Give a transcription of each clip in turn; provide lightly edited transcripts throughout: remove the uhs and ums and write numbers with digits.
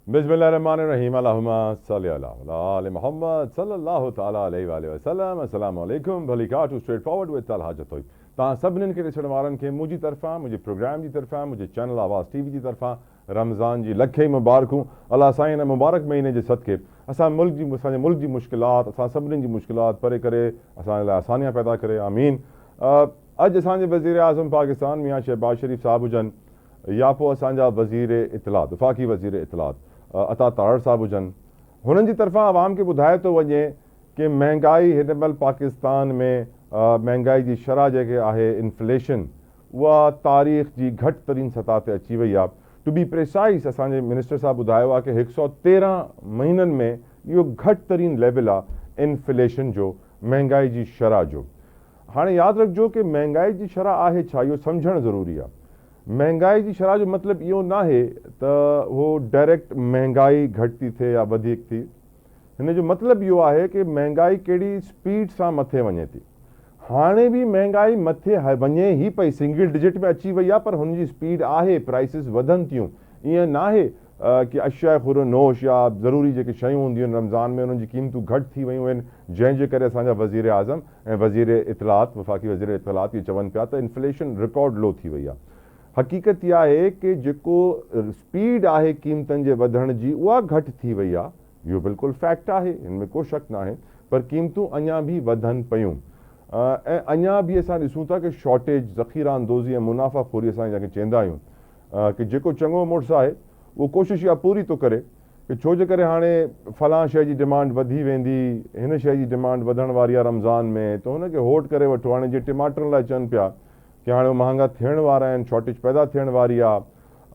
बिस्मिल्लाहिर्रहमानिर्रहीम अल्लाहुम्मा सल्लि अला आले मोहम्मद सल्लल्लाहु तआला अलैहि वसल्लम। अस्सलामु अलैकुम भलीकातू straight forward with Talha Jatoi. तव्हां सभिनीनि खे ॾिसण वारनि खे मुंहिंजी तरफ़ां, मुंहिंजे प्रोग्राम जी तरफ़ां, मुंहिंजे चैनल आवाज़ टीवी जी तरफ़ां रमज़ान जी लखे मुबारकूं। अल्लाह साईं हिन मुबारक महीने जे सदके असांजे मुल्क जी मुश्किलात, असां सभिनीनि जी मुश्किलात परे करे असांजे लाइ आसानियां पैदा करे। आमीन। अॼु असांजे वज़ीर आज़म पाकिस्तान मियां शहबाज शरीफ़ साहब हुजनि, या पोइ असांजा वज़ीर इतलात, वफ़ाक़ी वज़ीर इतलात अता तारड़ साहब हुजनि, हुननि जी तरफ़ां आवाम खे ॿुधाए थो वञे कि महांगाई हिन महिल पाकिस्तान में महांगाई जी शरह जेके आहे, इन्फ्लेशन, उहा तारीख़ जी घटि तरीन सतह ते अची वई आहे। टू बी प्रिसाइज़, असांजे मिनिस्टर साहब ॿुधायो आहे कि 113 महीननि में इहो घटि तरीन लेवल आहे इन्फ्लेशन जो, महांगाई जी शरह जो। हाणे यादि रखिजो कि महांगाई जी शरह आहे छा, इहो सम्झणु ज़रूरी आहे। महांगाई जी शरह जो मतिलबु इहो न आहे त उहो डायरेक्ट महांगाई घटि थी थिए या वधीक थी। हिन जो मतिलबु इहो आहे कि महांगाई कहिड़ी स्पीड सां मथे वञे थी। हाणे बि महांगाई मथे वञे ई पई, सिंगल डिजिट में अची वई आहे, पर हुनजी स्पीड आहे, प्राइसिस वधनि थियूं। ईअं न आहे कि अशय खुरनोश या ज़रूरी जेके शयूं हूंदियूं आहिनि रमज़ान में उन्हनि जी क़ीमतूं घटि थी वयूं आहिनि, जंहिंजे करे असांजा वज़ीर आज़म ऐं वज़ीर इतलात, वफ़ाक़ी वज़ीर इतलात इहे चवनि पिया त इन्फ्लेशन रिकॉर्ड लो थी वई आहे। हक़ीक़त इहा आहे कि जेको स्पीड आहे क़ीमतनि जे वधण जी, उहा घटि थी वई आहे। इहो बिल्कुलु फैक्ट आहे, हिन में को शक न आहे, पर क़ीमतूं अञा बि वधनि पियूं। ऐं अञा बि असां ॾिसूं था कि शॉर्टेज, ज़ख़ीरा अंदोज़ी ऐं मुनाफ़ाखोरी असां जंहिंखे चवंदा आहियूं, कि जेको चङो मुड़ुसु आहे उहो कोशिशि इहा पूरी थो करे कि छो जे करे हाणे फलां शइ जी डिमांड वधी वेंदी, हिन शइ जी डिमांड वधण वारी आहे रमज़ान में, त हुनखे होल्ड करे वठो। हाणे जीअं टमाटरनि लाइ चवनि पिया कि हाणे महांगा थियण वारा आहिनि, शॉर्टेज पैदा थियण वारी आहे।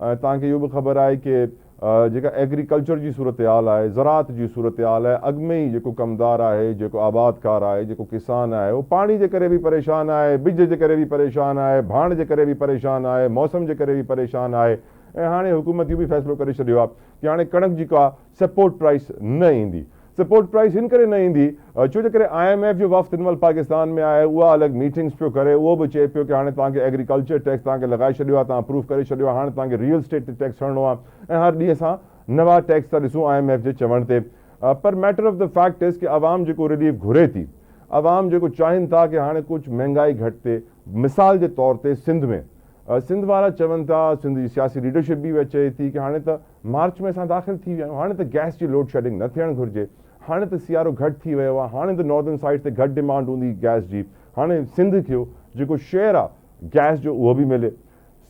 ऐं तव्हांखे इहो बि ख़बर आहे कि जेका एग्रीकल्चर जी सूरत हाल आहे, ज़राअत जी सूरत हाल आहे, अॻु में ई जेको कमदार आहे, जेको आबादकार आहे, जेको किसान आहे, उहो पाणी जे करे बि परेशान आहे, बिज जे करे बि परेशान आहे, भाण जे करे बि परेशान आहे, मौसम जे करे बि परेशान आहे। ऐं हाणे हुकूमत इहो बि फ़ैसिलो करे छॾियो आहे कि हाणे कणक जी का सपोर्ट प्राइस न ईंदी। सपोर्ट प्राइस हिन करे न ईंदी छो जे करे IMF जो वफ़्त हिन महिल पाकिस्तान में आहे, उहा अलॻि मीटिंग्स पियो करे, उहो बि चए पियो कि हाणे तव्हांखे एग्रीकल्चर टैक्स तव्हांखे लॻाए छॾियो आहे, तव्हां अप्रूव करे छॾियो आहे, हाणे तव्हांखे रियल स्टेट ते टैक्स हणिणो आहे। ऐं हर ॾींहं असां नवां टैक्स था ॾिसूं IMF जे चवण ते। पर matter of the fact is कि आवाम जेको रिलीफ घुरे थी, आवाम जेको चाहिनि था कि हाणे कुझु महांगाई घटि थिए। मिसाल जे तौर ते सिंध में सिंध वारा चवनि था, सिंध जी सियासी लीडरशिप बि चए थी कि हाणे त मार्च में असां दाख़िल थी विया आहियूं, हाणे त गैस जी लोड शेडिंग न थियणु घुरिजे, हाणे त सियारो घटि थी वियो आहे, हाणे त नॉर्दर्न साइड ते घटि डिमांड हूंदी गैस जी, हाणे सिंध जो जेको शहर आहे गैस जो उहो बि मिले,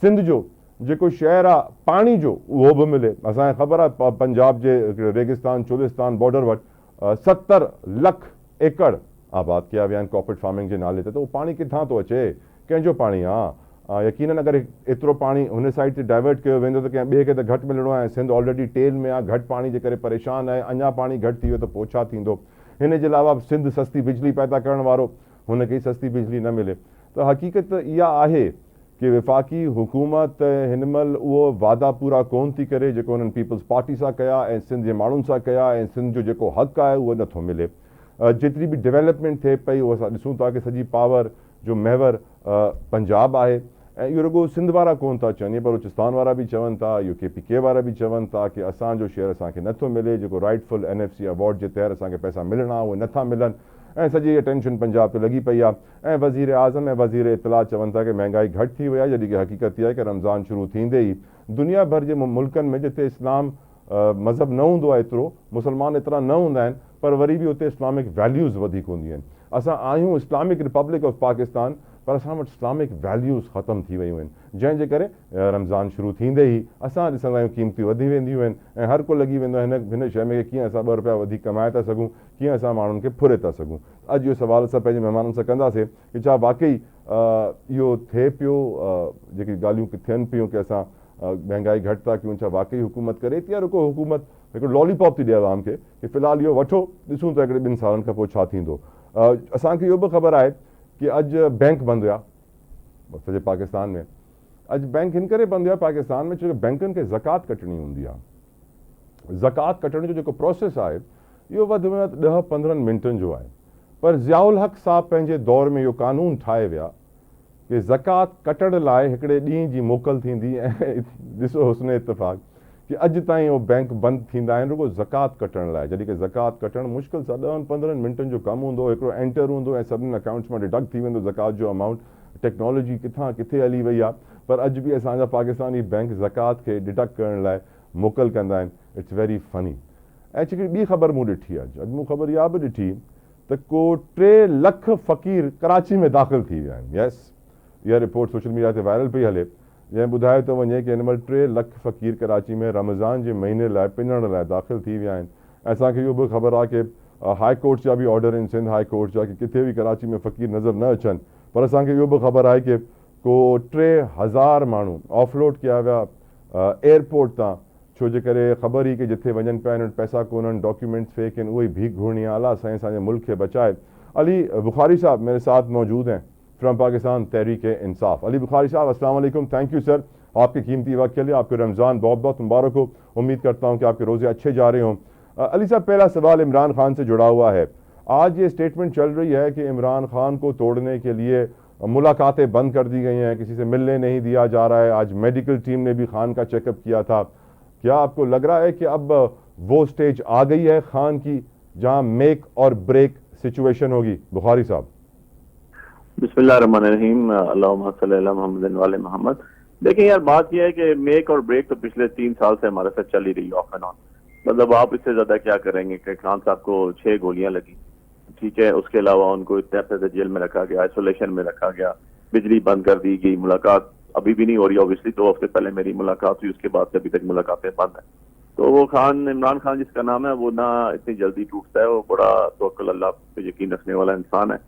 सिंध जो जेको शहर आहे पाणी जो उहो बि मिले। असांखे ख़बर आहे पंजाब जे रेगिस्तान चोलिस्तान बॉर्डर वटि 70 लख एकड़ आबाद कया विया आहिनि कॉर्पोरेट फार्मिंग जे नाले ते, त उहो पाणी किथां थो अचे, कंहिंजो पाणी आहे? यकीनन अगरि एतिरो पाणी हुन साइड ते डाइवर्ट कयो वेंदो त कंहिं ॿिए खे त घटि मिलणो आहे। सिंध ऑलरेडी टेल में आहे, घटि पाणी जे करे परेशान आहे, अञा पाणी घटि थी वियो त पोइ छा थींदो? हिन जे अलावा सिंध सस्ती बिजली पैदा करण वारो, हुनखे सस्ती बिजली न मिले। त हक़ीक़त इहा आहे कि वफ़ाक़ी हुकूमत हिन महिल उहो वादा पूरा कोन थी करे जेको हुननि पीपल्स पार्टी सां कया ऐं सिंध जे माण्हुनि सां कया, ऐं सिंध जो जेको हक़ आहे उहो नथो मिले। जेतिरी बि डेवलपमेंट थिए पई उहो असां ॾिसूं था कि सॼी पावर जो महवर पंजाब आहे। ऐं इहो रुॻो सिंध वारा कोन था चवनि, बलूचिस्तान वारा बि चवनि था, इहो KPK वारा बि चवनि था कि असांजो शेयर असांखे नथो मिले, जेको राइटफुल NFC अवॉर्ड जे तहत असांखे पैसा मिलणा उहे नथा मिलनि। ऐं सॼी अटेंशन पंजाब ते लॻी पई आहे। ऐं वज़ीर आज़म ऐं वज़ीर इतलात चवनि था कि महांगाई घटि थी वई आहे, जॾहिं कि हक़ीक़त इहा आहे कि रमज़ान शुरू थींदे ई दुनिया भर जे मुल्कनि में जिते इस्लाम मज़हब न हूंदो आहे, एतिरो मुस्लमान एतिरा न हूंदा आहिनि, पर वरी बि उते इस्लामिक वैल्यूज़ वधीक हूंदियूं आहिनि। असां आहियूं इस्लामिक रिपब्लिक ऑफ पाकिस्तान, पर असां वटि इस्लामिक वैल्यूज़ ख़तमु थी वियूं आहिनि, जंहिंजे करे रमज़ान शुरू थींदे ई असां ॾिसंदा आहियूं क़ीमतियूं वधी वेंदियूं आहिनि। ऐं हर को लॻी वेंदो आहे हिन शइ में कीअं असां 2 रुपया वधीक कमाए था सघूं, कीअं असां माण्हुनि खे फुरे था सघूं। अॼु इहो सवाल असां पंहिंजे महिमाननि सां कंदासीं कि छा वाक़ई इहो थिए पियो, जेकी ॻाल्हियूं थियनि पियूं कि असां महांगाई घटि था कयूं, छा वाक़ई हुकूमत करे थी या रुको हुकूमत हिकिड़ो लॉलीपॉप थी ॾिए आवाम खे कि फ़िलहाल इहो वठो, ॾिसूं था हिकिड़े 2 सालनि खां पोइ छा थींदो। असांखे इहो बि ख़बर आहे कि अॼु बैंक बंदि हुया सॼे पाकिस्तान में। अॼु बैंक हिन करे बंदि हुया पाकिस्तान में छो कि बैंकुनि खे ज़कात कटणी हूंदी आहे। ज़कात कटण जो जेको प्रोसेस आहे इहो वधि में वधि 10-15 मिंटनि जो आहे, पर ज़ियाउल हक़ साहब पंहिंजे दौर में इहो कानून ठाहे विया कि ज़कात कटण लाइ हिकिड़े ॾींहं जी मोकल थींदी। ऐं ॾिसो हुस्न इत्तेफ़ाक़ कि अॼु ताईं उहो बैंक बंदि थींदा आहिनि रुगो ज़कात कटण लाइ, जॾहिं की ज़कात कटणु मुश्किल सां 10-15 मिंटनि जो कमु हूंदो, हिकिड़ो एंटर हूंदो ऐं सभिनी अकाउंट्स मां डिडक्ट थी वेंदो ज़कात जो अमाउंट। टेक्नोलॉजी किथां किथे हली वई आहे, पर अॼु बि असांजा पाकिस्तानी बैंक ज़कात खे डिडक्ट करण लाइ मोकल कंदा आहिनि। It's very funny. ऐं हिकिड़ी ॿी ख़बर मूं ॾिठी आहे, अॼु मूं ख़बर इहा बि ॾिठी त को 3 लख फ़क़ीर कराची में दाख़िल थी विया आहिनि। यस, इहा रिपोर्ट सोशल मीडिया ते वायरल पई हले, जंहिं ॿुधायो थो वञे कि हिन महिल 3 लख फ़क़ीर कराची में रमज़ान जे महीने लाइ पिनण लाइ दाख़िल थी विया आहिनि। ऐं असांखे इहो बि ख़बर आहे कि हाई कोर्ट जा बि ऑर्डर आहिनि, सिंध हाई कोर्ट जा, कि किथे बि कराची में फ़क़ीर नज़र न अचनि। पर असांखे इहो बि ख़बर आहे कि को 3000 माण्हू ऑफलोड कया विया एयरपोर्ट तां, छो जे करे ख़बर ई कि जिथे वञनि पिया आहिनि पैसा कोन्हनि, डॉक्यूमेंट्स फेक आहिनि, उहे भीख घुरणी आहे। अल्लाह साईं असांजे मुल्क खे बचाए। अली बुखारी साहब मेरे साथ मौजूद हैं फ्रॉम पाकिस्तान तहरीक इंसाफ। अली बुखारी साहब अस्सलाम वालेकुम, थैंक यू सर आपके कीमती वक्त के लिए। आपके रमज़ान बहुत बहुत मुबारक हो। उम्मीद करता हूँ कि आपके रोज़े अच्छे जा रहे हों। अली साहब, पहला सवाल इमरान खान से जुड़ा हुआ है। आज ये स्टेटमेंट चल रही है कि इमरान खान को तोड़ने के लिए मुलाकातें बंद कर दी गई हैं, किसी से मिलने नहीं दिया जा रहा है। आज मेडिकल टीम ने भी खान का चेकअप किया था। क्या आपको लग रहा है कि अब वो स्टेज आ गई है खान की जहां मेक और ब्रेक सिचुएशन होगी? बुखारी साहब। बिस्मिल्लाहिर्रहमानिर्रहीम, अल्लाहुम्मा सल्ली अला मुहम्मद वाले मोहम्मद। देखिए यार, बात यह है कि मेक और ब्रेक तो पिछले 3 साल से हमारे साथ चल ही रही है ऑफ एंड ऑन। मतलब आप इससे ज्यादा क्या करेंगे कि खान साहब को 6 गोलियां लगी, ठीक है, उसके अलावा उनको इतने हफ्ते से जेल में रखा गया, आइसोलेशन में रखा गया, बिजली बंद कर दी गई, मुलाकात अभी भी नहीं हो रही। ऑब्वियसली 2 हफ्ते पहले मेरी मुलाकात हुई, उसके बाद से अभी तक मुलाकातें बंद है। तो वो खान, इमरान खान जिसका नाम है, वो ना इतनी जल्दी टूटता है। वो बड़ा तवक्कुल अल्लाह पे यकीन रखने वाला इंसान है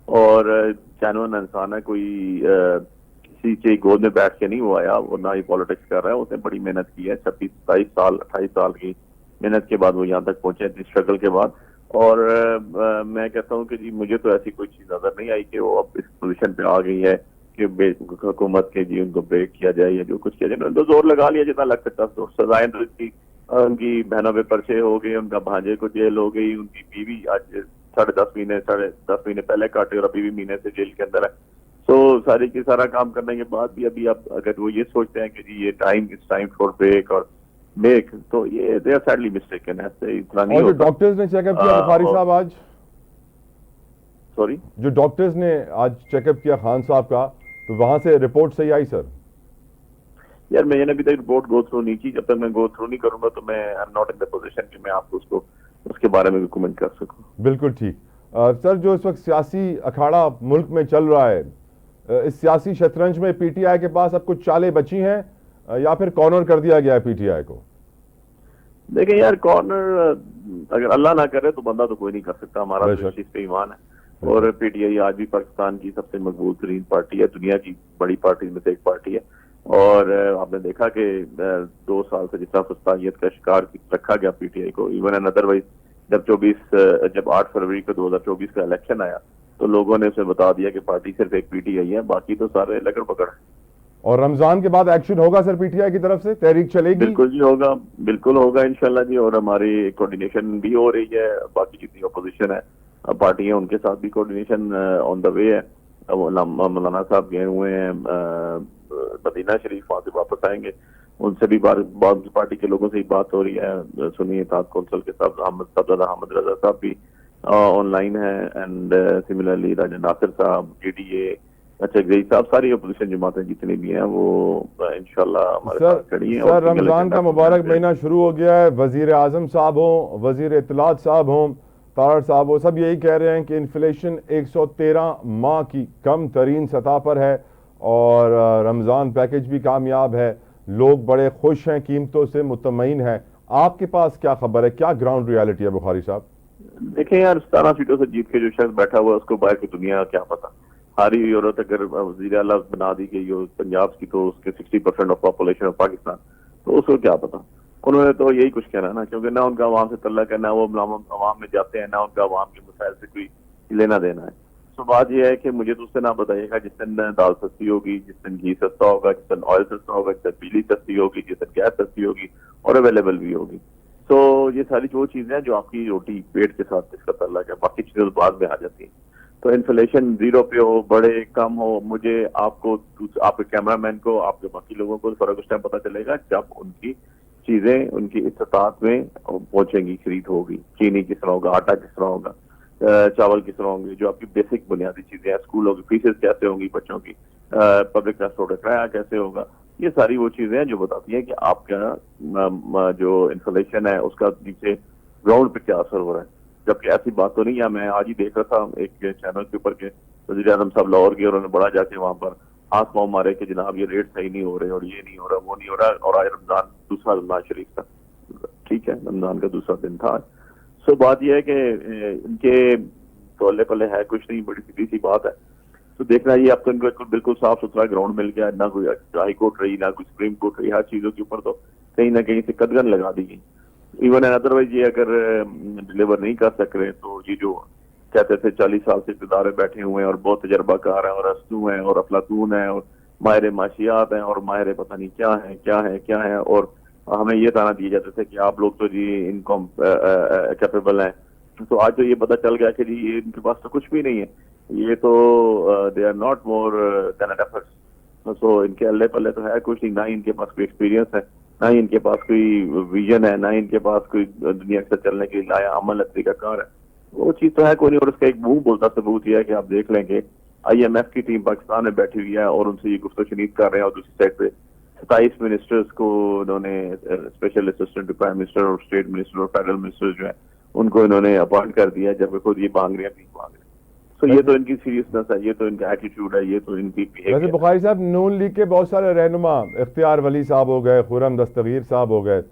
और जेन्युइन इंसान है। कोई किसी के गोद में बैठ के नहीं वो आया, वो ना ही पॉलिटिक्स कर रहा है। उसने बड़ी मेहनत की है, 26-27 साल 28 साल की मेहनत के बाद वो यहाँ तक पहुंचे, इतनी स्ट्रगल के बाद। और मैं कहता हूँ कि जी मुझे तो ऐसी कोई चीज नजर नहीं आई कि वो अब इस पोजीशन पे आ गई है कि हुकूमत के जी उनको ब्रेक किया जाए या जो कुछ किया जाए। तो जोर लगा लिया जितना लग सकता था। सजाएं तो उनकी बहनों पे पर्चे हो गए, उनका भांजे को जेल हो गई, उनकी बीवी आज 10.5 महीने पहले काटे और अभी भी महीने से जेल के अंदर है। तो सारी की सारा काम करने के बाद भी अभी अब अगर वो ये सोचते हैं कि जी ये इट्स टाइम फॉर ब्रेक और मेक, तो ये दे आर सैडली मिस्टेकन। ऐसे इतना नहीं होता। डॉक्टर्स ने चेकअप किया बुखारी साहब आज, सॉरी, जो डॉक्टर्स ने आज चेकअप किया खान साहब का, तो वहां से रिपोर्ट सही आई सर? यार मैंने अभी तक रिपोर्ट गो थ्रू नहीं की। जब तक मैं गो थ्रू नहीं करूंगा तो मैं I am not in the position कि मैं आपको उसके बारे में भी कमेंट कर सकूं। बिल्कुल ठीक। सर, जो इस वक्त सियासी अखाड़ा मुल्क में चल रहा है, इस सियासी शतरंज में पीटीआई के पास अब कुछ चालें बची हैं या फिर कॉर्नर कर दिया गया है पीटीआई को? देखिए यार, कॉर्नर अगर अल्लाह ना करे तो बंदा तो कोई नहीं कर सकता। हमारा तो इस चीज पे ईमान है। और पीटीआई आज भी पाकिस्तान की सबसे मजबूत तरीन पार्टी है, दुनिया की बड़ी पार्टी में से एक पार्टी है। और आपने देखा कि 2 साल से जितना फस्तानियत का शिकार रखा गया पीटीआई को, इवन एंड अदरवाइज जब 8 फरवरी को 2024 का इलेक्शन आया तो लोगों ने उसे बता दिया कि पार्टी सिर्फ एक पीटीआई है, बाकी तो सारे लगड़ पकड़। और रमजान के बाद एक्शन होगा सर पीटीआई की तरफ से? तहरीक चलेगी? बिल्कुल जी होगा, बिल्कुल होगा इंशाल्लाह जी। और हमारी कोऑर्डिनेशन भी हो रही है। बाकी जितनी अपोजिशन है पार्टी है उनके साथ भी कोऑर्डिनेशन ऑन द वे है। मौलाना साहब गए हुए हैं मदीना शरीफ, वहां से वापस आएंगे। उनसे भी पार्टी के लोगों से ही बात हो रही है। सुनिए ताज कौंसल के साहब अहमद रजा साहब भी ऑनलाइन है, एंड सिमिलरली राजा नासिर साहब, जेडीए, अच्छा गई साहब, सारी अपोजिशन जमातें जितनी भी हैं वो इंशाल्लाह हमारे साथ खड़ी हैं। सर, रमजान का मुबारक महीना शुरू हो गया है। वजीर आजम साहब हों, वजीर इत्तलात साहब हों, तारड़ साहब हो, सब यही कह रहे हैं कि इन्फ्लेशन 113 माह की कम तरीन सतह पर है और रमजान पैकेज भी कामयाब है। लोग बड़े खुश हैं, कीमतों से मुतमईन हैं। आपके पास क्या खबर है, क्या ग्राउंड रियलिटी है बुखारी साहब? देखें यार, 17 सीटों से जीत के जो शख्स बैठा हुआ है उसको बाहर की दुनिया क्या पता। हारी हुई औरत अगर वज़ीर आला बना दी गई हो पंजाब की तो उसके 60% ऑफ पॉपुलेशन ऑफ पाकिस्तान, तो उसको क्या पता। उन्होंने तो यही कुछ कहना ना, क्योंकि ना उनका अवाम से तल्लक है, ना वो अवाम में जाते हैं, ना उनका अवाम के मसाइल से कोई लेना देना है। तो बात यह है कि मुझे तो उससे ना बताइएगा जिस दिन दाल सस्ती होगी, जिस दिन घी सस्ता होगा, जिस दिन ऑयल सस्ता होगा, जिस दिन बिजली सस्ती होगी, जिस दिन गैस सस्ती होगी और अवेलेबल भी होगी। तो ये सारी जो चीजें हैं जो आपकी रोटी पेट के साथ इसका तल्लक है, बाकी चीजें तो बाद में आ जाती हैं। तो इन्फ्लेशन 0 पे हो, बढ़े, कम हो, मुझे आपको, आपके कैमरामैन को, आपके बाकी लोगों को फर्क उस टाइम पता चलेगा जब उनकी चीजें उनकी इस्तात में पहुंचेंगी, खरीद होगी। चीनी किस तरह होगा, आटा किस तरह होगा, चावल किस तरह होंगे, जो आपकी बेसिक बुनियादी चीजें हैं, स्कूलों की फीसेस कैसे होंगी बच्चों की, पब्लिक ट्रांसपोर्ट का किराया कैसे होगा, ये सारी वो चीजें हैं जो बताती हैं कि आपका जो इन्फ्लेशन है उसका नीचे ग्राउंड पे क्या असर हो रहा है। जबकि ऐसी बात तो नहीं है। मैं आज ही देख रहा था एक चैनल के ऊपर के वज़ीर आज़म साहब लाहौर गए, उन्होंने बड़ा जाके वहां पर हाथ पाँव मारे कि जनाब ये रेट सही नहीं हो रहे और ये नहीं हो रहा, वो नहीं हो रहा। और आज रमजान, दूसरा रमजान शरीफ था, ठीक है, रमजान का दूसरा दिन था। सो बात यह है कि इनके तो अल्ले पल्ले है कुछ नहीं, बड़ी सीधी सी बात है। तो देखना ये अब तो इनको बिल्कुल साफ सुथरा ग्राउंड मिल गया, ना कोई हाई कोर्ट रही, ना कोई सुप्रीम कोर्ट रही। हर चीजों के ऊपर तो कहीं ना कहीं से कदगन लगा दी गई। इवन अदरवाइज ये अगर डिलीवर नहीं कर सक रहे तो ये जो कहते थे 40 साल से इक़्तिदार में बैठे हुए हैं और बहुत तजर्बाकार हैं और अस्तू हैं और अफलातून हैं और माहिर माशियात हैं और माहिर पता नहीं क्या है और हमें ये ताना दिए जाते थे कि आप लोग तो जी इनकम कैपेबल हैं। तो आज तो ये पता चल गया कि जी ये इनके पास तो कुछ भी नहीं है, ये तो they are not more than efforts. तो इनके अल्ले पल्ले तो है कुछ नहीं, ना ही इनके पास कोई एक्सपीरियंस है, ना ही इनके पास कोई विजन है, ना ही इनके पास कोई दुनिया से चलने के लिए लाया अमल तरीकाकार है। वो चीज तो है कोई नहीं। और उसका एक मुंह बोलता सबूत यह है कि आप देख लेंगे IMF की टीम पाकिस्तान में बैठी हुई है और उनसे ये गुफ्तगू कर रहे हैं और दूसरी साइड पे 27 मिनिस्टर्स को उन्होंने special assistant to prime minister और स्टेट मिनिस्टर और फेडरल मिनिस्टर जो है उनको इन्होंने अपॉइंट कर दिया, जब खुद ये मांग रहे हैं, भीख मांग रहे हैं। तो ये तो इनकी सीरियसनेस है, ये तो इनका एटीट्यूड है, ये तो इनकी वैसे बुखारी साहब, नून लीग के बहुत सारे रहनुमा, इख्तियार वली साहब हो गए, खुर्रम दस्तगीर साहब हो गए,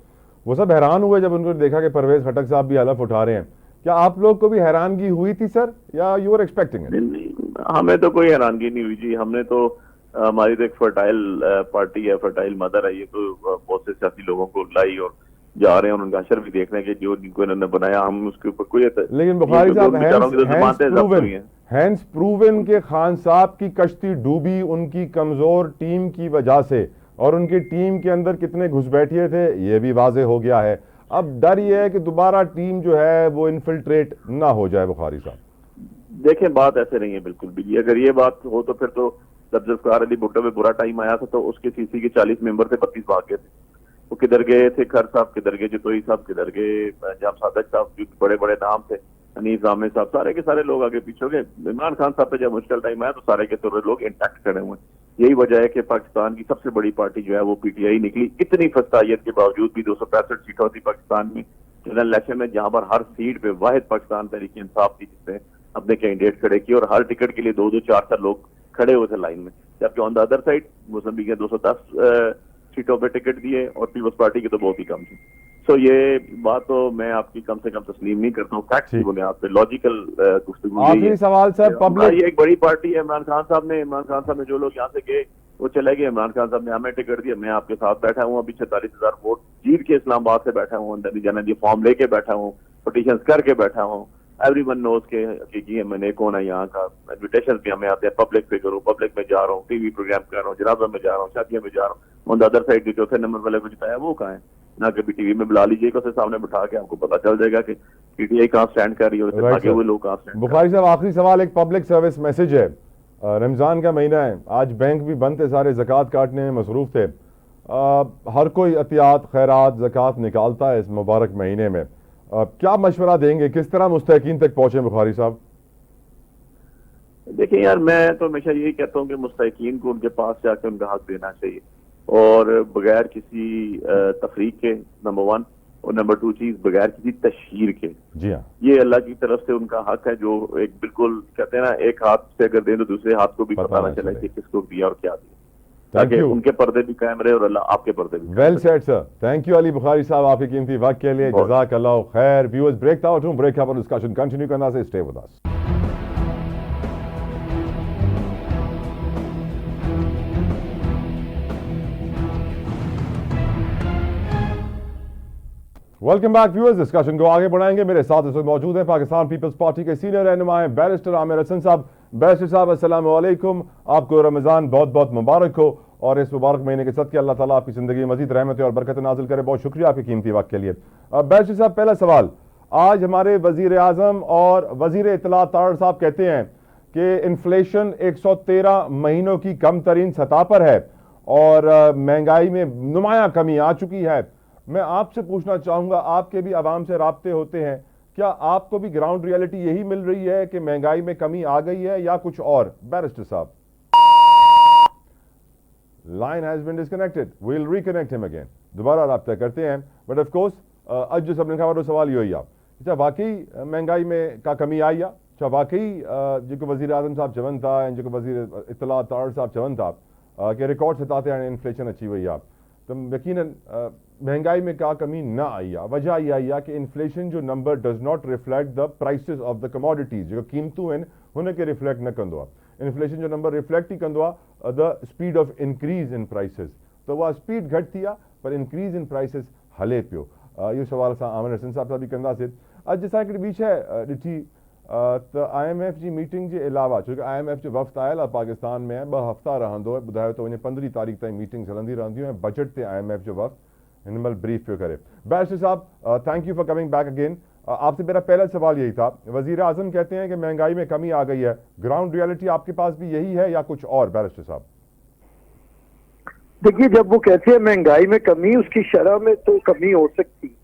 वो सब हैरान हुए जब उनको देखा कि परवेज खटक साहब भी हलफ उठा रहे हैं। क्या आप लोग को भी हैरानगी हुई थी सर, या यू आर एक्सपेक्टिंग इट? नहीं, हमें तो कोई हैरानगी नहीं हुई जी। हमने तो हमारी तो एक फर्टाइल पार्टी है, फर्टाइल मदर है, ये तो बहुत से सियासी लोगों को लाई और जा रहे हैं और उनका अशर भी देख रहे हैं कि जो जिनको इन्होंने बनाया हम उसके ऊपर कोई। लेकिन बुखारी साहब, हैंस प्रूवन के खान साहब की कश्ती डूबी उनकी कमजोर टीम की वजह से, और उनकी टीम के अंदर कितने घुसपैठिए थे ये भी वाजे हो गया है। अब डर ये है कि दोबारा टीम जो है वो इन्फिल्ट्रेट ना हो जाए। बुखारी साहब देखें, बात ऐसे नहीं है बिल्कुल भी। अगर ये बात हो तो फिर तो जब जुल्फिकार अली भुट्टो में बुरा टाइम आया था तो उसके सीसी के 40 मेंबर थे, 32 भाग गए थे। वो किधर गए थे? खर साहब किधर गए, जतोई साहब किधर गए, जाम सादक साहब, जो बड़े बड़े नाम थे, हनीफ जामे साहब, सारे के सारे लोग आगे पीछे हो गए। इमरान खान साहब पे जब मुश्किल टाइम आया तो सारे के सारे लोग इंटैक्ट खड़े हुए। यही वजह है कि पाकिस्तान की सबसे बड़ी पार्टी जो है वो PTI निकली। इतनी फस्तायत के बावजूद भी 265 सीटों थी पाकिस्तान में जनरल इलेक्शन में, जहां पर हर सीट पे वाहिद पाकिस्तान तहरीक इंसाफ थी जिसने अपने कैंडिडेट खड़े किए और हर टिकट के लिए 2-2, 4-4 लोग खड़े हुए थे लाइन में। जबकि on the other side Mozambique के 210 सीटों पे टिकट दिए और पीपल्स पार्टी के तो बहुत ही कम थी। सो ये बात तो मैं आपकी कम से कम तस्लीम नहीं करता हूँ, फैक्ट्स की बुनियाद पे लॉजिकल गुफ्तगू। आखिरी सवाल सर, पब्लिक, एक बड़ी पार्टी है, इमरान खान साहब ने जो लोग यहाँ से गए वो चले गए। इमरान खान साहब ने हमें टिकट दिया, मैं आपके साथ बैठा हूँ, अभी 46,000 वोट जीत के इस्लामाबाद से बैठा हूँ, अंदर जाना जी फॉर्म लेके बैठा हूँ, पिटीशन करके बैठा हूँ। एवरीवन नोज के मैंने कौन है यहाँ का। इन्विटेशन भी हमें आते हैं, पब्लिक पे करूँ, पब्लिक में जा रहा हूँ, टीवी प्रोग्राम कर रहा हूँ, जनाजा में जा रहा हूँ, शादियों में जा रहा हूँ। ऑन द अदर साइड जो चौथे नंबर वाले को जिताया वो कहाँ है? ना कभी टीवी में बुला लीजिएगा, उसके सामने बिठा के आपको पता चल जाएगा कि PTI कहाँ स्टैंड कर रही है और आगे हुए लोग कहाँ स्टैंड। बुखारी साहब, आखिरी सवाल, एक पब्लिक सर्विस मैसेज है। रमजान का महीना है, आज बैंक भी बंद थे, सारे ज़कात काटने में मसरूफ थे। हर कोई एहतियात, खैरात, ज़कात निकालता है इस मुबारक महीने में। क्या मशवरा देंगे, किस तरह मुस्तहिकीन तक पहुंचे बुखारी साहब? देखिए यार, मैं तो हमेशा यही कहता हूँ कि मुस्तहिकीन को उनके पास जाकर उनका हक देना चाहिए और बगैर किसी तफरीक के, नंबर 1, और नंबर 2 चीज बगैर किसी तशहीर के। जी हाँ, ये अल्लाह की तरफ से उनका हक है, जो एक बिल्कुल कहते हैं ना, एक हाथ से अगर दें तो दूसरे हाथ को भी पता ना चले कि किसको दिया और क्या दिया, ताकि उनके पर्दे भी कायम रहे और अल्लाह आपके पर्दे भी। Well said sir, thank you Ali Bukhari साहब आपके कीमती वक्त के लिए, जज़ाकल्लाह खैर। व्यूअर्स, ब्रेक आउट हूं, ब्रेक पर डिस्कशन कंटिन्यू करना से stay with us. Welcome back viewers, discussion को आगे बढ़ाएंगे। मेरे साथ इस वक्त मौजूद हैं पाकिस्तान पीपल्स पार्टी के सीनियर रहनुमा हैं बैरिस्टर आमिर हसन साहब। बैरिस्टर साहब, अस्सलाम वालेकुम, आपको रमज़ान बहुत बहुत मुबारक हो और इस मुबारक महीने के सदके अल्लाह ताला आपकी ज़िंदगी में मज़ीद रहमत और बरकत नाजिल करे। बहुत शुक्रिया आपके कीमती वक्त के लिए। बैरिस्टर साहब, पहला सवाल, आज हमारे वज़ीर आज़म और वज़ीर इत्तलात तारड़ साहब कहते हैं कि इन्फ्लेशन 113 महीनों की कम तरीन सतह पर है और महंगाई में नुमाया कमी आ चुकी है। मैं आपसे पूछना चाहूंगा, आपके भी आवाम से राब्ते होते हैं, क्या आपको भी ग्राउंड रियलिटी यही मिल रही है कि महंगाई में कमी आ गई है या कुछ और? बैरिस्टर साहब, line has been disconnected, we will reconnect him again, दोबारा राब्ता करते हैं। बट ऑफ कोर्स अज जो सभिनी खां वॾो सवाल इहो ई आहे, छा वाकई महंगाई में का कमी आई आहे? छा वाकई जेको वज़ीर आज़म साहब चवनि था ऐं जेको वज़ीर इत्तला तार साहब चवनि था कि रिकॉर्ड सतह ते हाणे इन्फ्लेशन अची वई आहे, त यकीनन महंगाई में का कमी न आई आहे? वजह इहा ई आहे कि इन्फ्लेशन जो number does not reflect the prices of the commodities, जेको क़ीमतूं आहिनि हुनखे रिफ्लेक्ट न कंदो आहे। इन्फ्लेशन जो नंबर रिफ्लेक्ट ई कंदो आहे the speed of increase in prices, त उहा स्पीड घटि थी आहे पर इंक्रीज़ इन प्राइसिस हले पियो। इहो सवाल असां आमिर हसन साहब सां बि कंदासीं। अॼु असां हिकिड़ी ॿी शइ ॾिठी त IMF जी मीटिंग जे अलावा, छो कि IMF जो वफ़्त आयल आहे पाकिस्तान में, 2 हफ़्ता रहंदो, ॿुधायो त वञे 15 तारीख़ ताईं मीटिंग्स हलंदी रहंदियूं ऐं बजट ते IMF जो वफ़्त हिन महिल ब्रीफ पियो करे। बैरिस्टर साहब, thank you for coming back again. आपसे मेरा पहला सवाल यही था, वज़ीर आज़म कहते हैं कि महंगाई में कमी आ गई है, ग्राउंड रियलिटी आपके पास भी यही है या कुछ और? बैरिस्टर साहब देखिए, जब वो कहते हैं महंगाई में कमी, उसकी शरह में तो कमी हो सकती,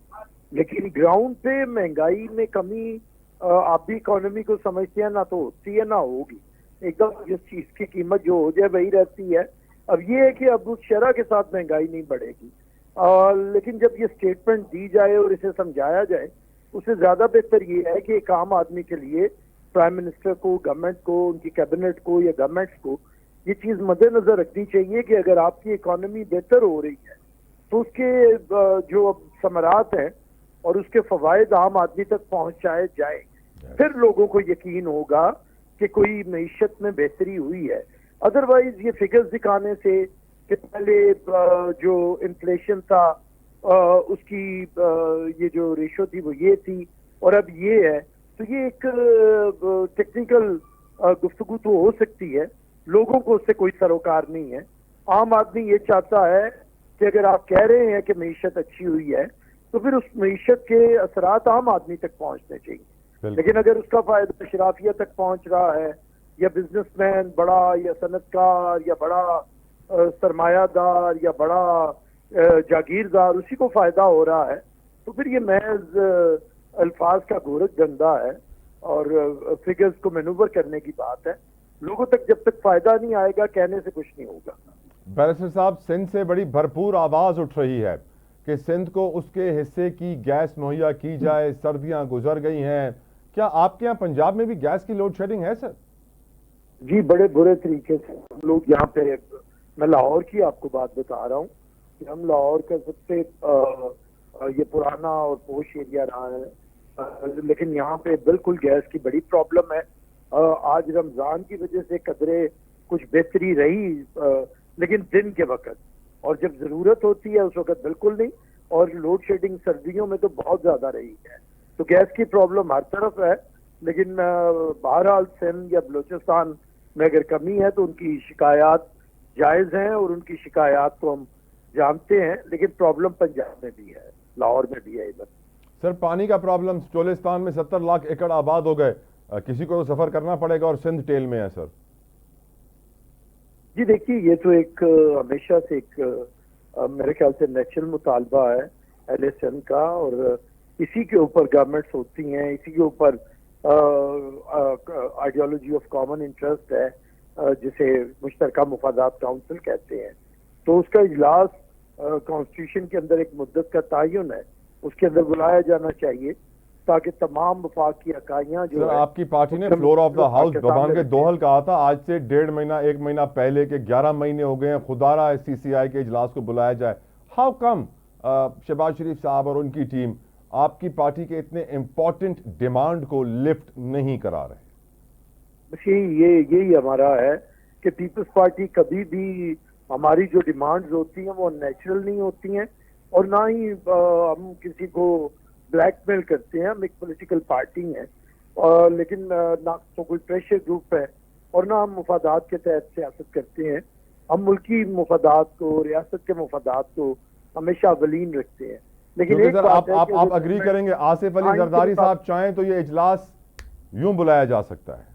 लेकिन ग्राउंड पे महंगाई में कमी आप भी इकोनॉमी को समझते हैं, ना तो होती है ना होगी। एकदम जिस चीज की कीमत जो हो जाए वही रहती है। अब ये है कि अब उस शरह के साथ महंगाई नहीं बढ़ेगी, लेकिन जब ये स्टेटमेंट दी जाए और इसे समझाया जाए, उससे ज्यादा बेहतर ये है कि एक आम आदमी के लिए प्राइम मिनिस्टर को, गवर्नमेंट को, उनकी कैबिनेट को या गवर्नमेंट्स को ये चीज मद्देनजर रखनी चाहिए कि अगर आपकी इकोनॉमी बेहतर हो रही है तो उसके जो समरात हैं और उसके फवायद आम आदमी तक पहुंचाए जाए, फिर लोगों को यकीन होगा कि कोई मईशत में बेहतरी हुई है। अदरवाइज ये फिगर्स दिखाने से कि पहले जो इन्फ्लेशन था उसकी ये जो रेशो थी वो ये थी और अब ये है, तो ये एक टेक्निकल गुफ्तगू तो हो सकती है, लोगों को उससे कोई सरोकार नहीं है। आम आदमी ये चाहता है कि अगर आप कह रहे हैं कि मईशत अच्छी हुई है तो फिर उस मईशत के असरात आम आदमी तक पहुंचने चाहिए। लेकिन अगर उसका फायदा अशराफिया तक पहुंच रहा है या बिजनेसमैन बड़ा या सनतकार या बड़ा सरमायादार या बड़ा जागीरदार, उसी को फायदा हो रहा है, तो फिर ये महज अल्फाज का गोरख धंधा है और फिगर्स को मैनूवर करने की बात है। लोगों तक जब तक फायदा नहीं आएगा, कहने से कुछ नहीं होगा। बैरिस्टर साहब, सिंध से बड़ी भरपूर आवाज उठ रही है कि सिंध को उसके हिस्से की गैस मुहैया की जाए, सर्दियां गुजर गई हैं। क्या आपके यहाँ पंजाब में भी गैस की लोड शेडिंग है सर? जी, बड़े बुरे तरीके से हम लोग यहाँ पे, मैं लाहौर की आपको बात बता रहा हूँ कि हम लाहौर का सबसे ये पुराना और पोश एरिया रहा है, लेकिन यहाँ पे बिल्कुल गैस की बड़ी प्रॉब्लम है। आज रमजान की वजह से कदरे कुछ बेहतरी रही, लेकिन दिन के वक्त, और जब जरूरत होती है उस वक्त बिल्कुल नहीं, और लोड शेडिंग सर्दियों में तो बहुत ज्यादा रही है। तो गैस की प्रॉब्लम हर तरफ है, लेकिन बहरहाल सिंध या बलूचिस्तान में अगर कमी है तो उनकी शिकायत जायज हैं और उनकी शिकायत को हम जानते हैं, लेकिन प्रॉब्लम पंजाब में भी है, लाहौर में भी है। इधर सर पानी का प्रॉब्लम, चोलिस्तान में 70 लाख एकड़ आबाद हो गए, किसी को तो सफर करना पड़ेगा और सिंध टेल में है सर। जी देखिए, ये तो एक हमेशा से एक मेरे ख्याल से नेचुरल मुतालबा है अहले सिंध का, और इसी के ऊपर गवर्नमेंट्स होती हैं, इसी के ऊपर आइडियोलॉजी ऑफ कॉमन इंटरेस्ट है, जिसे मुश्तरका मुफादात काउंसिल कहते हैं। तो उसका इजलास कॉन्स्टिट्यूशन के अंदर एक मुद्दत का तयन है, उसके अंदर बुलाया जाना चाहिए ताकि तमाम वफाक की इकाइयां जो है, आपकी पार्टी ने फ्लोर ऑफ द हाउस दबांगे दोहल कहा था, आज से 1.5 महीना 1 महीना पहले के 11 महीने हो गए हैं, खुदारा CCI के इजलास को बुलाया जाए। हाउ कम शहबाज शरीफ साहब और उनकी टीम आपकी पार्टी के इतने इंपॉर्टेंट डिमांड को लिफ्ट नहीं करा रहे? यही हमारा है कि पीपल्स पार्टी कभी भी, हमारी जो डिमांड्स होती हैं वो नेचुरल नहीं होती हैं, और ना ही हम किसी को ब्लैकमेल करते हैं। हम एक पॉलिटिकल पार्टी हैं, और लेकिन ना तो कोई प्रेशर ग्रुप है और ना हम मुफादात के तहत सियासत करते हैं। हम मुल्की मुफादात को, रियासत के मुफादात को हमेशा अवलीन रखते हैं। लेकिन एक बात है, आप अग्री करेंगे, आसिफ अली जरदारी साहब चाहें तो ये इजलास यूं बुलाया जा सकता है?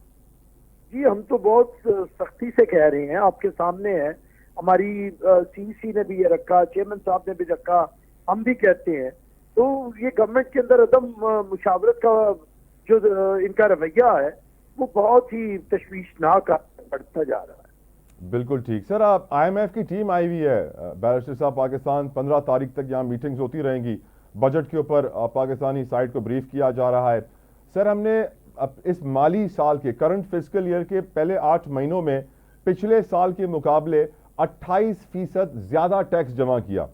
जी, हम तो बहुत सख्ती से कह रहे हैं, आपके सामने है। हमारी CC ने भी ये रखा, चेयरमैन साहब ने भी रखा, हम भी कहते हैं। तो ये गवर्नमेंट के अंदर अदम मुशावरत का जो इनका रवैया है वो बहुत ही तशवीशनाक बढ़ता जा रहा है। बिल्कुल ठीक सर। आप IMF की टीम आई हुई है बैरिस्टर साहब पाकिस्तान, 15 तारीख तक यहाँ मीटिंग्स होती रहेंगी। बजट के ऊपर पाकिस्तानी साइड को ब्रीफ किया जा रहा है। सर हमने इस माली साल के करंट फिस्कल ईयर के पहले 8 महीनों में पिछले साल के मुकाबले 28% ज्यादा टैक्स जमा किया।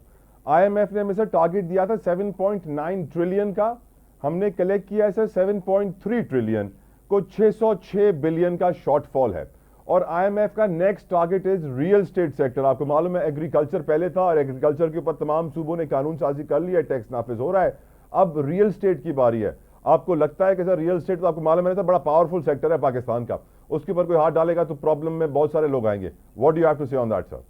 IMF ने हमें सर टारगेट दिया था 7.9 ट्रिलियन का, हमने कलेक्ट किया है सर 7.3 ट्रिलियन को 606 बिलियन का शॉर्टफॉल है। और IMF का next target is real estate sector. आपको मालूम है एग्रीकल्चर पहले था और एग्रीकल्चर के ऊपर तमाम सूबों ने कानून साजी कर लिया, टैक्स नाफिज हो रहा है। अब रियल स्टेट की बारी है। आपको लगता है कि सर रियल स्टेट तो आपको मालूम है बड़ा पावरफुल सेक्टर है पाकिस्तान का, उसके ऊपर कोई हाथ डालेगा तो प्रॉब्लम में बहुत सारे लोग आएंगे। What do you have to say on that sir?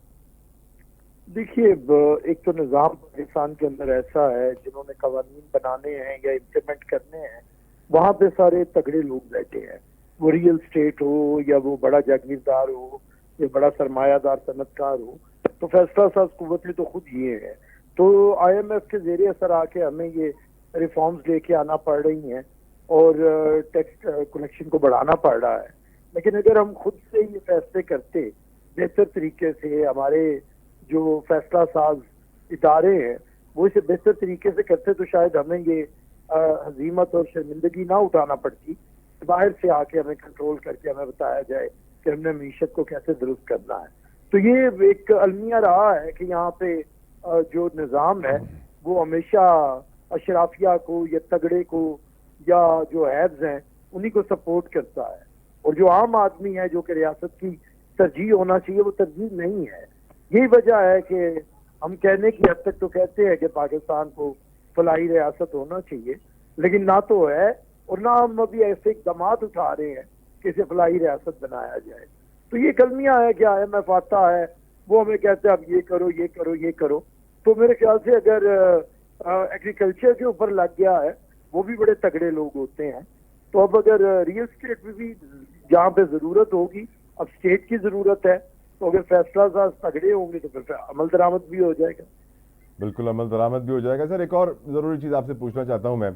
देखिए, एक तो निज़ाम पाकिस्तान के अंदर ऐसा है, जिन्होंने कवानीन बनाने हैं या इम्प्लीमेंट करने हैं वहां पे सारे तगड़े लोग बैठे हैं। वो रियल स्टेट हो या वो बड़ा जागीरदार हो या बड़ा सरमायादार सनतकार हो, तो फैसला साज कुव्वतें तो खुद ये है। तो IMF के जेर असर आके हमें ये रिफॉर्म्स लेके आना पड़ रही हैं और टैक्स कलेक्शन को बढ़ाना पड़ रहा है। लेकिन अगर हम खुद से ये फैसले करते बेहतर तरीके से, हमारे जो फैसला साज इदारे हैं वो इसे बेहतर तरीके से करते, तो शायद हमें ये हजीमत और शर्मिंदगी ना उठाना पड़ती। बाहर से आके हमें कंट्रोल करके हमें बताया जाए कि हमने मीशत को कैसे दुरुस्त करना है। तो ये एक अलमिया रहा है कि यहाँ पे जो निज़ाम है वो हमेशा अशराफिया को या तगड़े को या जो हैब्स हैं उन्हीं को सपोर्ट करता है, और जो आम आदमी है जो कि रियासत की तरजीह होना चाहिए वो तरजीह नहीं है। यही वजह है कि हम कहने की हद तक तो कहते हैं कि पाकिस्तान को फलाही रियासत होना चाहिए, लेकिन ना तो है और ना हम अभी ऐसे इकदामात उठा रहे हैं कि इसे फलाही रियासत बनाया जाए। तो ये कलमिया है कि IMF आता है, वो हमें कहते हैं अब ये करो ये करो ये करो। तो मेरे ख्याल से अगर एग्रीकल्चर के ऊपर लग गया है, वो भी बड़े तगड़े लोग होते हैं। तो अब अगर रियल स्टेट में भी जहाँ पे जरूरत होगी, अब स्टेट की जरूरत है, तो अगर फैसला साज तगड़े होंगे तो फिर अमल दरामद भी हो जाएगा। बिल्कुल अमल दरामद भी हो जाएगा। सर एक और ज़रूरी चीज़ आपसे पूछना चाहता हूं मैं,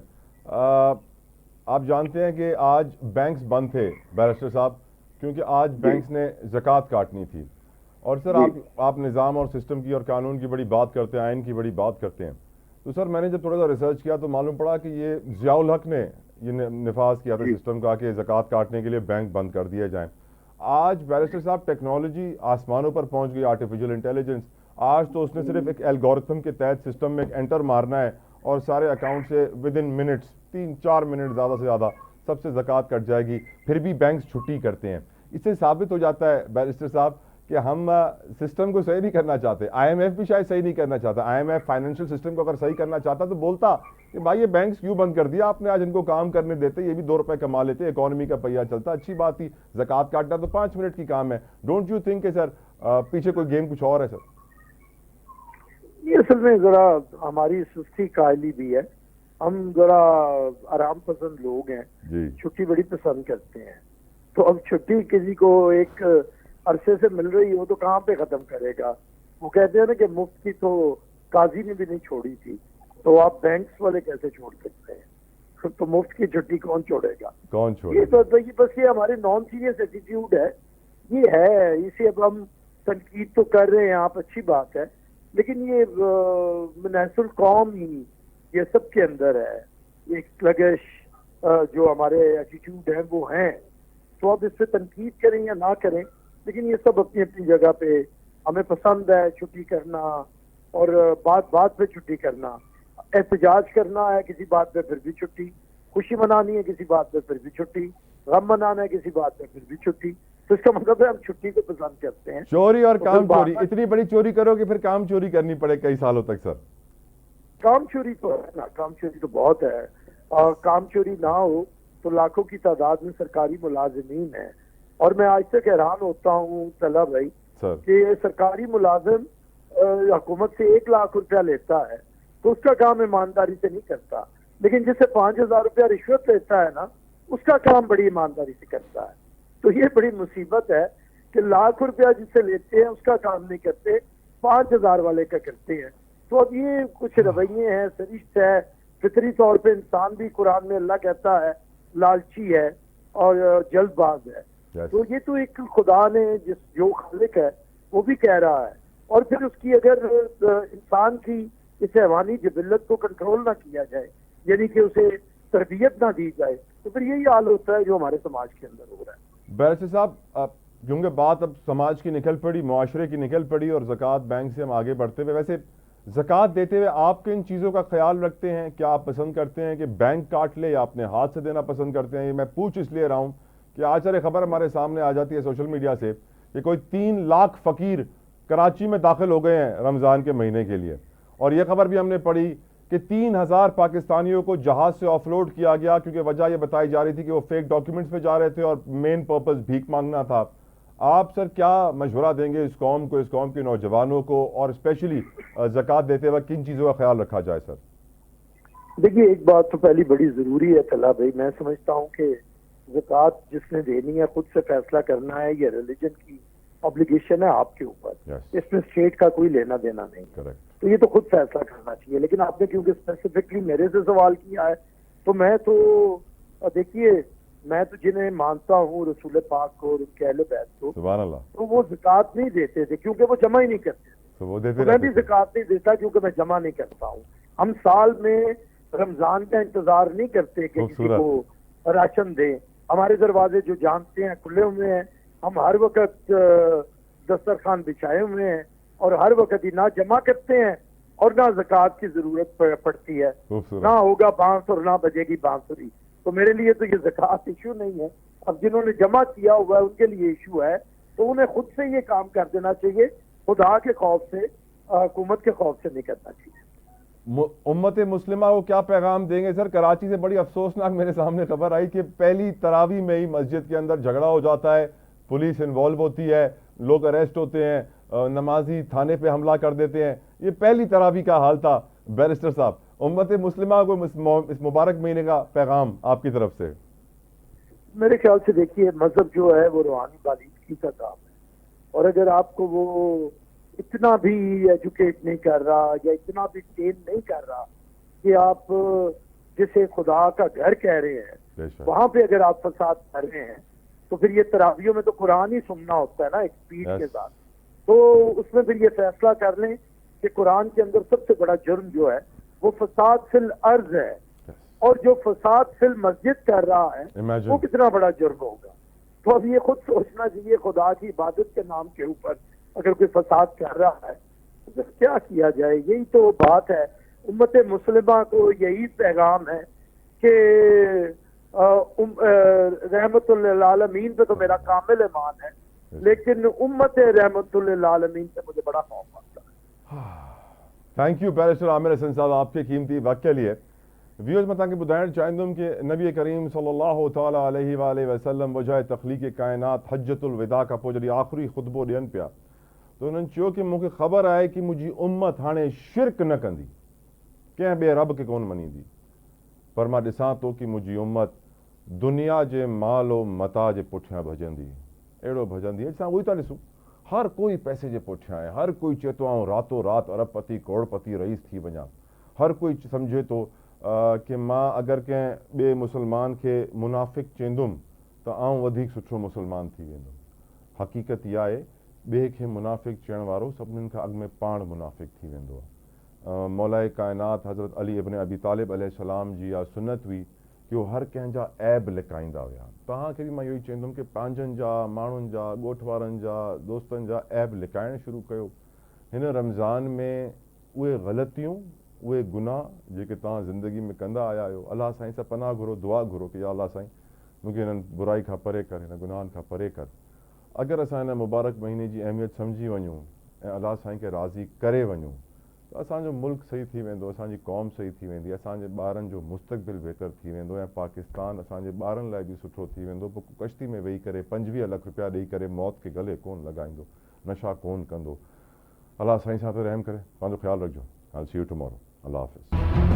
आप जानते हैं कि आज बैंक्स बंद थे बैरिस्टर साहब, क्योंकि आज बैंक्स ने ज़कात काटनी थी। और सर आप निज़ाम और सिस्टम की और कानून की बड़ी बात करते हैं, आइन की बड़ी बात करते हैं। तो सर मैंने जब थोड़ा सा रिसर्च किया तो मालूम पड़ा कि ये ज़ियाउल हक ने ये निफाज किया था सिस्टम का कि ज़कात काटने के लिए बैंक बंद कर दिए जाएँ। आज बैरिस्टर साहब टेक्नोलॉजी आसमानों पर पहुंच गई, आर्टिफिशियल इंटेलिजेंस। आज तो उसने सिर्फ एक एल्गोरिथम के तहत सिस्टम में एक एंटर मारना है और सारे अकाउंट से विद इन मिनट्स, 3-4 मिनट ज़्यादा से ज़्यादा सबसे ज़कात कट जाएगी। फिर भी बैंक छुट्टी करते हैं। इससे साबित हो जाता है बैरिस्टर साहब कि हम सिस्टम को सही नहीं करना चाहते। IMF भी शायद सही नहीं करना चाहता। IMF फाइनेंशियल सिस्टम को अगर सही करना चाहता तो बोलता कि भाई ये बैंक्स क्यों बंद कर दिया आपने, आज इनको काम करने देते, ये भी 2 रुपए कमा लेते, इकोनॉमी का पहिया चलता, अच्छी बात थी। ज़कात काटना तो 5 मिनट की काम है। डोंट यू थिंक सर पीछे कोई गेम कुछ और है सर? ये असल में जरा हमारी सुस्ती कायली भी है। हम जरा आराम पसंद लोग हैं, छुट्टी बड़ी पसंद करते हैं। तो अब छुट्टी किसी को एक अरसे से मिल रही हो तो कहाँ पे खत्म करेगा। वो कहते हैं ना कि मुफ्त की तो काजी ने भी नहीं छोड़ी थी, तो आप बैंक्स वाले कैसे छोड़ सकते हैं? तो मुफ्त की छुट्टी कौन छोड़ेगा? कौन छोड़ेगा? ये तो ये बस ये हमारे नॉन सीरियस एटीट्यूड है, ये है। इसे अब हम तनकीद तो कर रहे हैं आप, अच्छी बात है, लेकिन ये मनासुल कौम ही ये सब के अंदर है। एक स्लगिश जो हमारे एटीट्यूड हैं वो हैं। तो अब इस पे तनकीद करें या ना करें, लेकिन ये सब अपनी अपनी जगह पे हमें पसंद है छुट्टी करना, और बात पे छुट्टी करना, एहतजाज करना है किसी बात पे फिर भी छुट्टी, खुशी मनानी है किसी बात पे फिर भी छुट्टी, गम मनाना है किसी बात पे फिर भी छुट्टी। तो इसका मतलब है हम छुट्टी को पसंद करते हैं। चोरी और काम चोरी, इतनी बड़ी चोरी करो कि फिर काम चोरी करनी पड़े कई सालों तक। सर काम चोरी तो है ना, काम चोरी तो बहुत है। काम चोरी ना हो तो लाखों की तादाद में सरकारी मुलाजिमीन है। और मैं आज तक हैरान होता हूँ तला भाई कि सरकारी मुलाजिम हुकूमत से 1 लाख रुपया लेता है तो उसका काम ईमानदारी से नहीं करता, लेकिन जिससे 5,000 रुपया रिश्वत लेता है ना, उसका काम बड़ी ईमानदारी से करता है। तो ये बड़ी मुसीबत है कि लाख रुपया जिससे लेते हैं उसका काम नहीं करते, 5,000 वाले का करते हैं। तो अब ये कुछ रवैये हैं, सरिश्त है, फितरी तौर पे इंसान भी कुरान में अल्लाह कहता है लालची है और जल्दबाज है। Yes. तो ये तो एक खुदा ने जो खालिक है वो भी कह रहा है, और फिर उसकी अगर इंसान की इस हैवानी जबिल्लत को कंट्रोल ना किया जाए, यानी कि उसे तरबियत ना दी जाए, तो फिर यही हाल होता है जो हमारे समाज के अंदर हो रहा है। बैरिस्टर साहब, क्योंकि बात अब समाज की निकल पड़ी, मुआशरे की निकल पड़ी और ज़कात बैंक से हम आगे बढ़ते हुए, वैसे ज़कात देते हुए आप किन चीज़ों का ख्याल रखते हैं? क्या आप पसंद करते हैं कि बैंक काट ले या अपने हाथ से देना पसंद करते हैं? ये मैं पूछ इसलिए रहा हूँ कि आचार्य खबर हमारे सामने आ जाती है सोशल मीडिया से कि कोई 3 लाख फ़कीर कराची में दाखिल हो गए हैं रमज़ान के महीने के लिए, और यह खबर भी हमने पढ़ी कि 3000 पाकिस्तानियों को जहाज़ से ऑफलोड किया गया क्योंकि वजह यह बताई जा रही थी कि वो फेक डॉक्यूमेंट्स पे जा रहे थे और मेन पर्पस भीख मांगना था। आप सर क्या मशवरा देंगे इस कौम को, इस कौम के नौजवानों को, और स्पेशली ज़कात देते वक्त किन चीज़ों का ख्याल रखा जाए सर? देखिए, एक बात तो पहली बड़ी जरूरी है तला भाई, मैं समझता हूँ कि ज़कात जिसने देनी है खुद से फैसला करना है, ये रिलीजन की ऑब्लिगेशन है आपके ऊपर। Yes. इसमें स्टेट का कोई लेना देना नहीं। करेक्ट। तो ये तो खुद फैसला करना चाहिए। लेकिन आपने क्योंकि स्पेसिफिकली मेरे से सवाल किया है, तो मैं तो देखिए, मैं तो जिन्हें मानता हूँ रसूल पाक को और उनके अहले बैत को, सुभान अल्लाह, तो वो ज़कात नहीं देते थे क्योंकि वो जमा ही नहीं करते। तो वो देते तो मैं भी रहते थे। ज़कात नहीं देता क्योंकि मैं जमा नहीं करता हूँ। हम साल में रमजान का इंतजार नहीं करते कि किसी खूबसूरत। को राशन दें। हमारे दरवाजे जो जानते हैं खुले हुए हैं, हम हर वक्त दस्तरखान बिछाए हुए हैं और हर वक्त ही ना जमा करते हैं और ना ज़कात की जरूरत पड़ती है। खूबसूरत। ना होगा बांस और ना बजेगी बांसुरी। तो मेरे लिए तो ये ज़कात इशू नहीं है। अब जिन्होंने जमा किया हुआ है उनके लिए इशू है, तो उन्हें खुद से ये काम कर देना चाहिए, खुदा के खौफ से, हुकूमत के खौफ से नहीं करना चाहिए। उम्मत मुस्लिमा को क्या पैगाम देंगे सर? कराची से बड़ी अफसोसनाक मेरे सामने खबर आई कि पहली तरावी में ही मस्जिद के अंदर झगड़ा हो जाता है, पुलिस इन्वॉल्व होती है, लोग अरेस्ट होते हैं, नमाजी थाने पे हमला कर देते हैं। ये पहली तरावी का हाल था। बैरिस्टर साहब, उम्मत मुस्लिमा को इस मुबारक महीने का पैगाम आपकी तरफ से? मेरे ख्याल से देखिए, मजहब जो है वो रूहानी बालिदगी का काम है, और अगर आपको वो इतना भी एजुकेट नहीं कर रहा या इतना भी ट्रेन नहीं कर रहा कि आप जिसे खुदा का घर कह रहे हैं वहां पे अगर आप फसाद कर रहे हैं, तो फिर ये तरावियों में तो कुरान ही सुनना होता है ना एक स्पीड के साथ। तो उसमें फिर ये फैसला कर लें कि कुरान के अंदर सबसे बड़ा जुर्म जो है वो फसाद फिल अर्ज है, और जो फसाद फिल मस्जिद कर रहा है वो कितना बड़ा जुर्म होगा। तो अब ये खुद सोचना चाहिए, खुदा की इबादत के नाम के ऊपर अगर कोई फसाद कर रहा है तो क्या किया जाए। यही तो बात है। उम्मत मुस्लिमा को यही पैगाम है कि रहमतुल आलमीन पे तो मेरा कामिल ईमान है, लेकिन उम्मत रहमतुल आलमीन से मुझे बड़ा खौफ आता है। Thank you barrister Aamir Hasan साहब, आपके कीमती वक्त के लिए। व्यूअर्स मैं तव्हांखे ॿुधाइणु चाहींदुमि कि नबी करीम सल्लल्लाहु तआला अलैहि वसल्लम वजह तख़लीक़ कायनात हज्जतुल विदा खां पोइ जॾहिं आख़िरी ख़ुतबो ॾियनि पिया, तो उन्हनि चयो कि मूंखे ख़बर आहे कि मुंहिंजी उम्मत हाणे शिरक न कंदी, कंहिं ॿिए रब खे कोन मञींदी, पर मां ॾिसां थो कि मुंहिंजी उम्मत दुनिया जे मालो मता जे पुठियां भॼंदी, अहिड़ो भॼंदी। असां उहो ई था ॾिसूं, हर कोई पैसे जे पुठियां आहे, हर कोई चए थो आउं रातो राति अरबपति करोड़पति रईस थी वञा, हर कोई सम्झे थो कि मां अगरि कंहिं ॿिए मुस्लमान खे मुनाफ़िक़ चवंदुमि त आउं वधीक सुठो मुस्लमान थी वेंदुमि। हक़ीक़त इहा आहे, ॿिए खे मुनाफ़िक़ चवण वारो सभिनीनि खां अॻु में पाण मुनाफ़िक़ थी वेंदो आहे। मौलाए काइनात हज़रत अली इब्न अबी तालिब अलैहिस्सलाम जी इहा सुन्नत हुई कि उहो हर कंहिंजा ऐब लिकाईंदा हुआ। तव्हांखे बि मां इहो ई चवंदुमि कि पंहिंजनि जा, माण्हुनि जा, ॻोठ वारनि जा, दोस्तनि जा ऐब लिकाइणु शुरू कयो। हिन रमज़ान में उहे ग़लतियूं, उहे गुनाह जेके तव्हां ज़िंदगी में कंदा आया आहियो, अलाह साईं सां पनाह घुरो, दुआ घुरो कि या अलाह साईं मूंखे हिननि बुराई खां परे कर, हिन गुनाहनि खां परे कर। अगरि असां हिन मुबारक महीने जी अहमियत सम्झी वञूं ऐं अलाह साईं खे राज़ी करे वञूं त असांजो मुल्क सही थी वेंदो, असांजी क़ौम सही थी वेंदी, असांजे ॿारनि जो मुस्तक़बिल बहितर थी वेंदो ऐं पाकिस्तान असांजे ॿारनि लाइ बि सुठो थी वेंदो। पोइ कश्ती में वेही करे 25 लाख रुपया ॾेई करे मौत खे गले कोन लॻाईंदो, नशा कोन कंदो। अलाह साईं सां त रहम करे। पंहिंजो ख़्यालु रखिजो। I will see you tomorrow. अल्लाह हाफ़िज़।